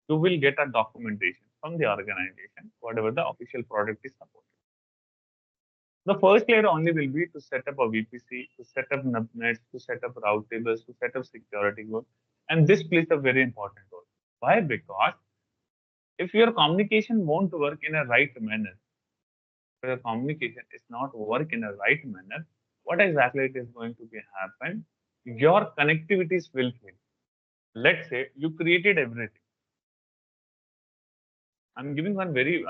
you will get a documentation from the organization, whatever the official product is supported. The first layer only will be to set up a VPC, to set up subnets, to set up route tables, to set up security code. And this plays a very important role. Why? Because if your communication won't work in a right manner, if your communication is not work in a right manner, what exactly it is going to be happen? Your connectivities will fail. Let's say you created everything. I'm giving one very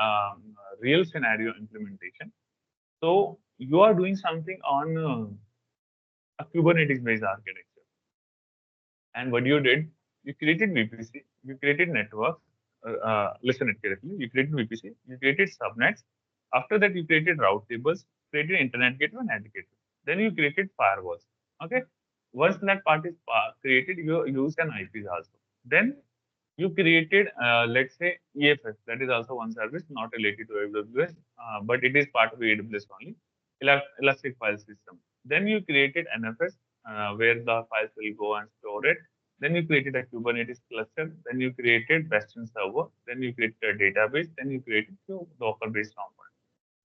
real scenario implementation. So you are doing something on a Kubernetes based architecture. And what you did, you created VPC, you created networks. Listen it carefully. You created VPC, you created subnets. After that, you created route tables, created internet gateway and NAT gateway. Then you created firewalls. Okay. Once that part is created, you use an IPs also. Then you created, let's say, EFS. That is also one service not related to AWS, but it is part of AWS only. Elastic File System. Then you created NFS, where the files will go and store it. Then you created a Kubernetes cluster. Then you created Western server. Then you created a database. Then you created two Docker-based components.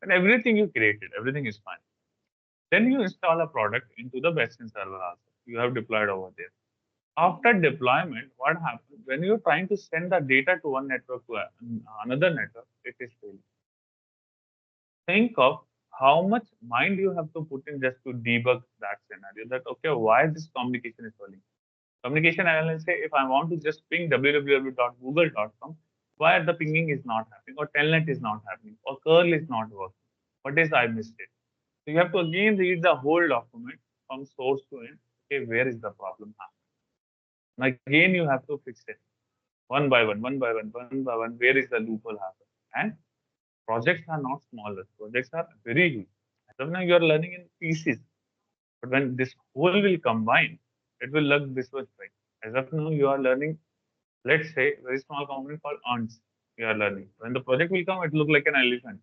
And everything you created, everything is fine. Then you install a product into the Western server also. You have deployed over there. After deployment, what happens when you're trying to send the data to one network to another network, it is failing. Think of how much mind you have to put in just to debug that scenario. That okay, why this communication is failing? Communication analyst say if I want to just ping www.google.com, why the pinging is not happening, or telnet is not happening, or curl is not working. What is I missed it? So you have to again read the whole document from source to end. Okay, where is the problem happening? And again, you have to fix it one by one, one by one, one by one. Where is the loophole happen? And projects are not smaller. Projects are very huge. As of now, you are learning in pieces. But when this whole will combine, it will look this much big. As of now, you are learning, let's say, very small component called ants. You are learning. When the project will come, it look like an elephant.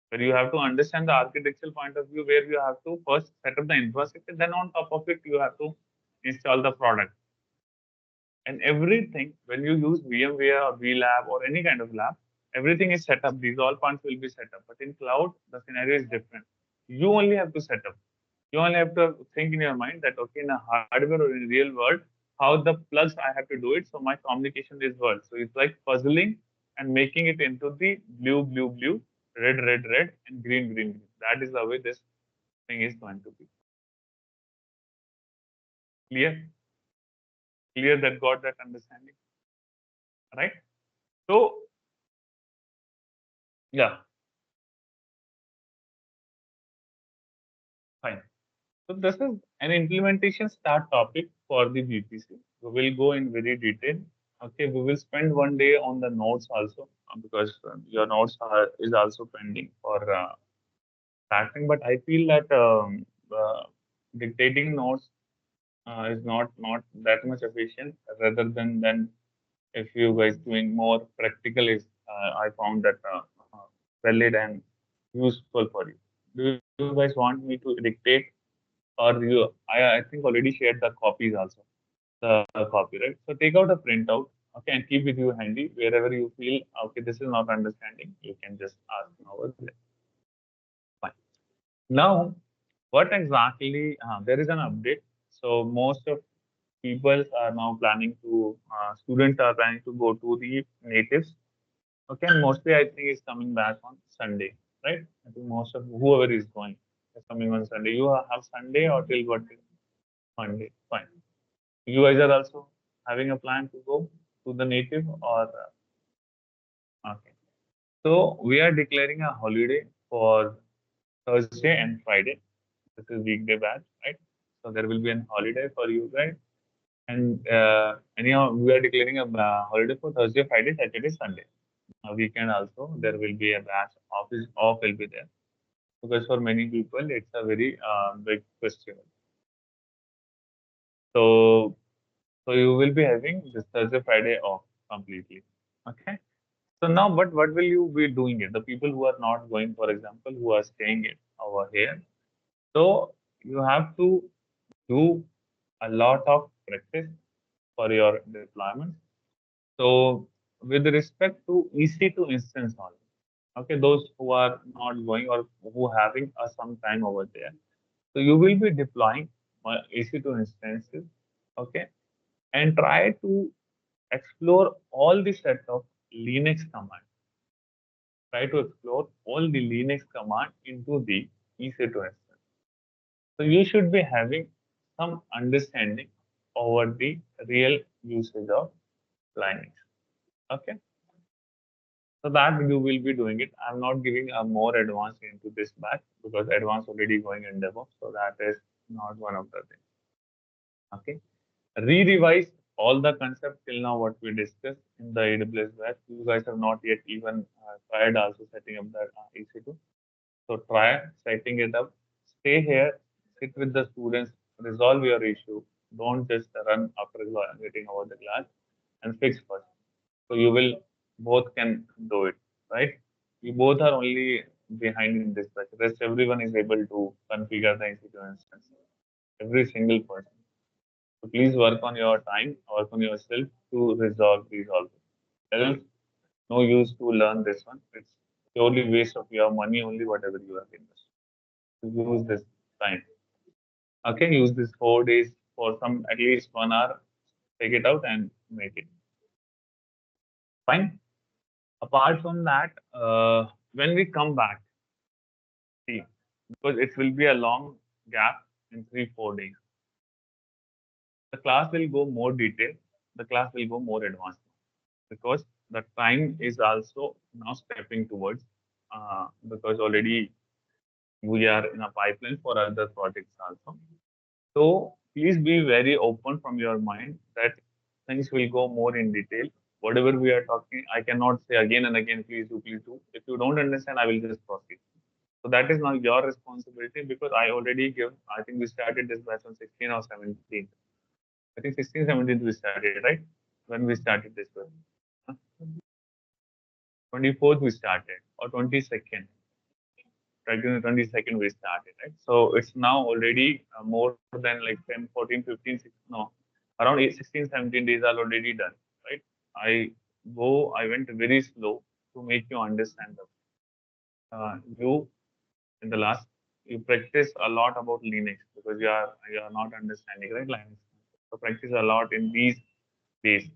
Where you have to understand the architectural point of view, where you have to first set up the infrastructure, then on top of it, you have to install the product. And everything, when you use VMware or VLab or any kind of lab, everything is set up. These all points will be set up. But in cloud, the scenario is different. You only have to set up. You only have to think in your mind that, okay, in a hardware or in real world, how the plugs I have to do it. So my communication is world. So it's like puzzling and making it into the blue, blue, blue, red, red, red, and green, green, green. That is the way this thing is going to be. Clear? Clear that got that understanding? Right? So, yeah, fine. So this is an implementation start topic for the VPC. We will go in very detail. Okay, we will spend one day on the notes also because your notes is also pending for starting. But I feel that dictating notes is not that much efficient rather than if you guys doing more practical is I found that valid and useful for you. Do you guys want me to dictate, or I think already shared the copies also, the copy, right? So take out a printout, okay, and keep with you handy wherever you feel okay this is not understanding, you can just ask me over there. Fine. Now, what exactly? There is an update. So most of people are now planning to students are planning to go to the natives. Okay, and mostly I think it's coming back on Sunday, right? I think most of whoever is going is coming on Sunday. You have Sunday or till what? Monday. Fine. You guys are also having a plan to go to the native or okay. So we are declaring a holiday for Thursday and Friday. This is weekday batch, right? So there will be an holiday for you guys. And anyhow, we are declaring a holiday for Thursday, Friday, Saturday, Sunday. Weekend also there will be a batch office off will be there because for many people it's a very big festival. So so you will be having this Thursday, Friday off completely. Okay. So now, but what will you be doing it? The people who are not going, for example, who are staying it over here. So you have to do a lot of practice for your deployment. So with respect to EC2 instance only, okay, those who are not going or who having some time over there. So you will be deploying EC2 instances, okay, and try to explore all the set of Linux commands. Try to explore all the Linux command into the EC2 instance. So you should be having some understanding over the real usage of Linux. Okay. So that you will be doing it. I'm not giving a more advanced into this batch because advanced already going in DevOps. So that is not one of the things. Okay. Re-revise all the concepts till now what we discussed in the AWS batch. You guys have not yet even tried also setting up that EC2. So try setting it up. Stay here, sit with the students, resolve your issue. Don't just run after getting over the class and fix first. So you will both can do it, right? You both are only behind in this batch. Rest everyone is able to configure the EC2 instance. Every single person. So please work on your time, work on yourself to resolve these also. Else, no use to learn this one. It's purely waste of your money only whatever you have invested. Use this time. Okay, use this 4 days for some at least 1 hour. Take it out and make it fine. Apart from that, when we come back, see, because it will be a long gap in 3 4 days. The class will go more detailed. The class will go more advanced because the time is also now stepping towards because already we are in a pipeline for other projects also. So please be very open from your mind that things will go more in detail. Whatever we are talking, I cannot say again and again, please do, please do. If you don't understand, I will just proceed. So that is now your responsibility because I already give, I think we started this batch on 16 or 17. I think 16, 17 we started, right? When we started this batch. 24th we started or 22nd. 22nd we started, right? So it's now already more than like 10, 14, 15, 16, no, around 8, 16, 17 days are already done, right? I went very slow to make you understand you in the last, you practice a lot about Linux because you are not understanding, right? Linux. So practice a lot in these days,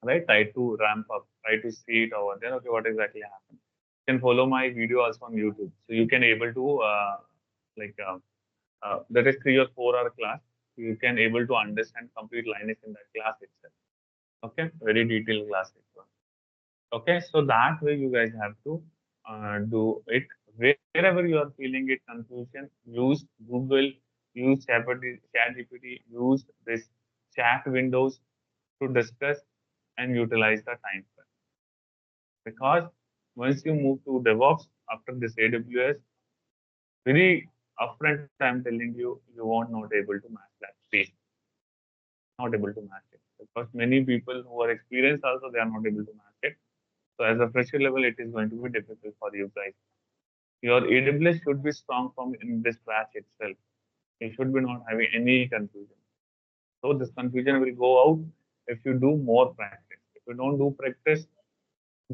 right? Try to ramp up, try to see it over there. Okay, what exactly happened? You can follow my video also on YouTube. So you can able to like that is 3 or 4 hour class. You can able to understand complete Linux in that class itself. Okay, very detailed class. Okay, so that way you guys have to do it. Wherever you are feeling it confusion, use Google, use ChatGPT, use this chat windows to discuss and utilize the time frame. Because once you move to DevOps after this AWS, very upfront, I'm telling you, you won't not able to match that pace. not able to match it, because many people who are experienced also, they are not able to match it. So as a fresher level, it is going to be difficult for you guys. Your AWS should be strong from in this batch itself. You should be not having any confusion. So this confusion will go out if you do more practice. If you don't do practice,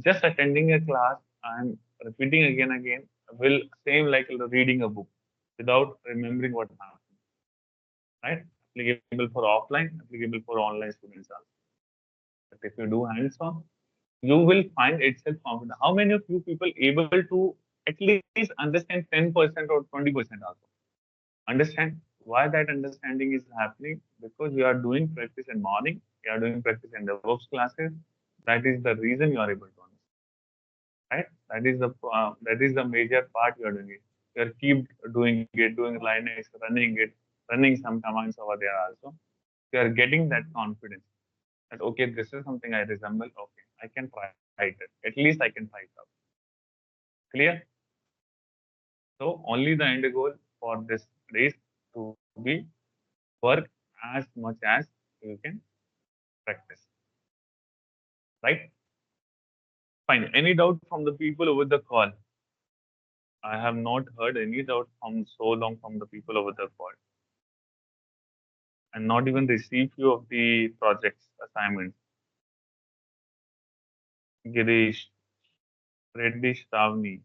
just attending a class and repeating again will same like reading a book without remembering what happened. Right? Applicable for offline, applicable for online students also. But if you do hands-on, you will find itself confident. How many of you people able to at least understand 10% or 20% also? Understand why that understanding is happening? Because you are doing practice in morning, you are doing practice in DevOps classes. That is the reason you are able to understand. Right? That is the major part you are doing it. You are keep doing it, doing Linux, running it, running some commands over there also. You are getting that confidence that okay, this is something I resemble. Okay, I can try it. At least I can try it out. Clear? So only the end goal for this race to be work as much as you can practice. Right? Fine. Any doubt from the people over the call? I have not heard any doubt from so long from the people over the call, and not even received few of the projects assignments. Girish, Reddy, Stavni.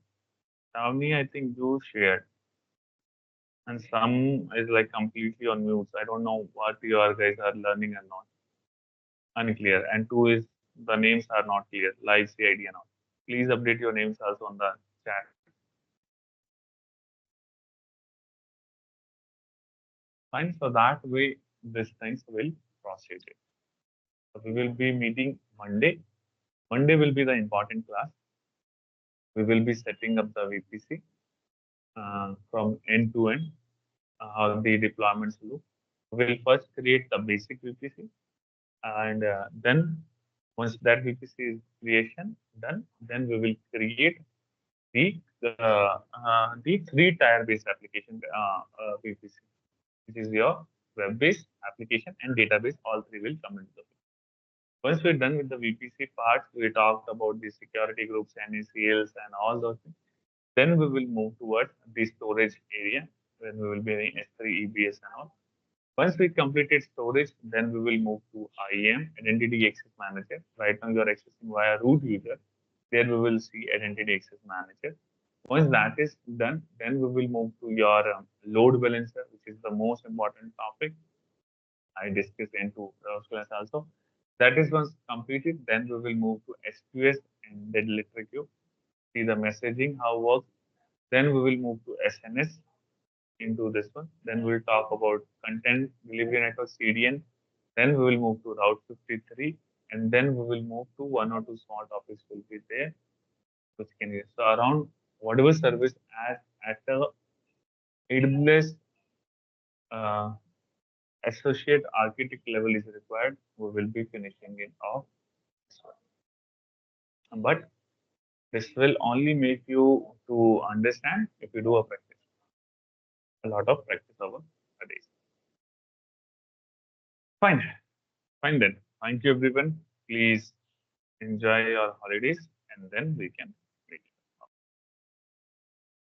Stavni, I think you shared, and some is like completely on mute. I don't know what you are guys are learning or not. Unclear. And two is the names are not clear. Live CID and all. Please update your names also on the chat. Fine. So that way, these things will proceed. So we will be meeting Monday. Monday will be the important class. We will be setting up the VPC from end to end, how the deployments look. We'll first create the basic VPC, and then once that VPC is creation done, then we will create the the three-tier based application VPC, which is your web-based application and database. All three will come into the picture. Once we're done with the VPC part, we talked about the security groups, NACLs, and all those things. Then we will move towards the storage area, when we will be having S3, EBS, and all. Once we completed storage, then we will move to IAM, Identity Access Manager. Right now, you are accessing via root user. There we will see Identity Access Manager. Once that is done, then we will move to your load balancer, which is the most important topic. I discussed into class also. That is once completed, then we will move to SQS and dead electric queue. See the messaging, how it works. Then we will move to SNS into this one. Then we'll talk about content delivery network CDN. Then we will move to Route 53, and then we will move to one or two small topics will be there, which can be so around whatever service at the AWS uh, associate architect level is required, we will be finishing it off. But this will only make you to understand if you do a lot of practice over a day. Fine, fine then. Thank you everyone. Please enjoy your holidays, and then we can